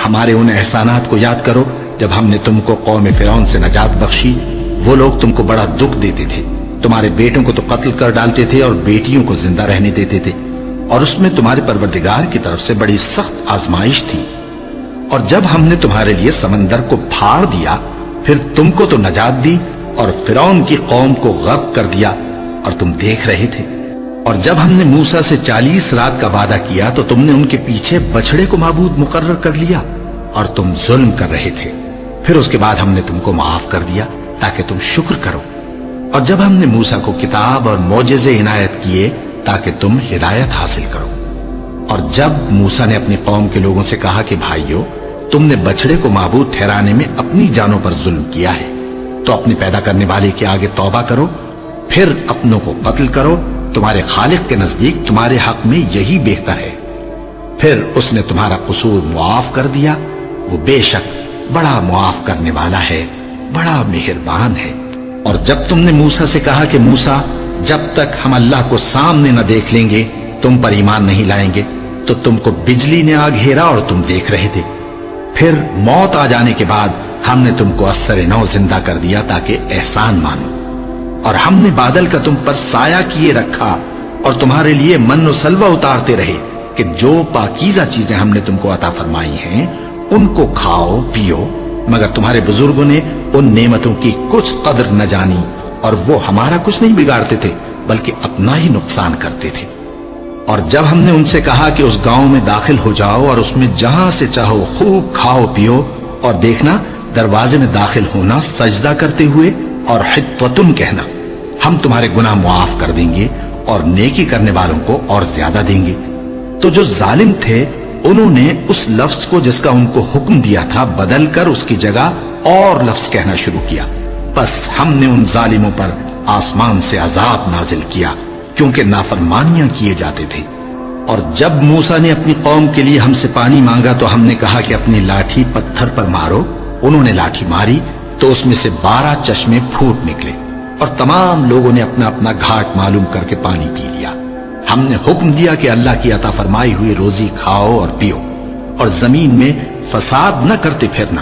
ہمارے ان احسانات کو یاد کرو جب ہم نے تم کو قوم فرعون سے نجات بخشی۔ وہ لوگ تم کو بڑا دکھ دیتے تھے، تمہارے بیٹوں کو تو قتل کر ڈالتے تھے اور بیٹیوں کو زندہ رہنے دیتے تھے، اور اس میں تمہارے پروردگار کی طرف سے بڑی سخت آزمائش تھی۔ اور جب ہم نے تمہارے لیے سمندر کو پھاڑ دیا، پھر تم کو تو نجات دی اور فرعون کی قوم کو غرق کر دیا، اور تم دیکھ رہے تھے۔ اور جب ہم نے موسیٰ سے 40 رات کا وعدہ کیا تو تم نے ان کے پیچھے بچڑے کو معبود مقرر کر لیا اور تم ظلم کر رہے تھے۔ پھر اس کے بعد ہم نے تم کو معاف کر دیا تاکہ تم شکر کرو۔ اور جب ہم نے موسیٰ کو کتاب اور معجزے عنایت کیے تاکہ تم ہدایت حاصل کرو۔ اور جب موسیٰ نے اپنی قوم کے لوگوں سے کہا کہ بھائیو، تم نے بچڑے کو معبود ٹھہرانے میں اپنی جانوں پر ظلم کیا ہے، تو اپنے پیدا کرنے والے کے آگے توبہ کرو، پھر اپنوں کو قتل کرو، تمہارے خالق کے نزدیک تمہارے حق میں یہی بہتر ہے۔ پھر اس نے تمہارا قصور معاف کر دیا، وہ بے شک بڑا معاف کرنے والا ہے، بڑا مہربان ہے۔ اور جب تم نے موسیٰ سے کہا کہ موسیٰ، جب تک ہم اللہ کو سامنے نہ دیکھ لیں گے تم پر ایمان نہیں لائیں گے، تو تم کو بجلی نے آ گھیرا اور تم دیکھ رہے تھے۔ پھر موت آ جانے کے بعد ہم نے تم کو اثر نو زندہ کر دیا تاکہ احسان مانو۔ اور ہم نے بادل کا تم پر سایہ کیے رکھا اور تمہارے لیے من و سلوہ اتارتے رہے کہ جو پاکیزہ چیزیں ہم نے تم کو عطا فرمائی ہیں ان کو کھاؤ پیو، مگر تمہارے بزرگوں نے ان نعمتوں کی کچھ قدر نہ جانی، اور وہ ہمارا کچھ نہیں بگاڑتے تھے بلکہ اپنا ہی نقصان کرتے تھے۔ اور جب ہم نے ان سے کہا کہ اس گاؤں میں داخل ہو جاؤ اور اس میں جہاں سے چاہو خوب کھاؤ پیو، اور دیکھنا دروازے میں داخل ہونا سجدہ کرتے ہوئے اور حطوتن کہنا، ہم تمہارے گناہ معاف کر دیں گے اور نیکی کرنے والوں کو اور زیادہ دیں گے۔ تو جو ظالم تھے انہوں نے اس لفظ کو جس کا ان کو حکم دیا تھا بدل کر اس کی جگہ اور لفظ کہنا شروع کیا، بس ہم نے ان ظالموں پر آسمان سے عذاب نازل کیا کیونکہ نافرمانیاں کیے جاتے تھے۔ اور جب موسیٰ نے اپنی قوم کے لیے ہم سے پانی مانگا تو ہم نے کہا کہ اپنی لاٹھی پتھر پر مارو۔ انہوں نے لاٹھی ماری تو اس میں سے 12 چشمے پھوٹ نکلے، اور تمام لوگوں نے اپنا اپنا گھاٹ معلوم کر کے پانی پی لیا۔ ہم نے حکم دیا کہ اللہ کی عطا فرمائی ہوئی روزی کھاؤ اور پیو، اور زمین میں فساد نہ کرتے پھرنا۔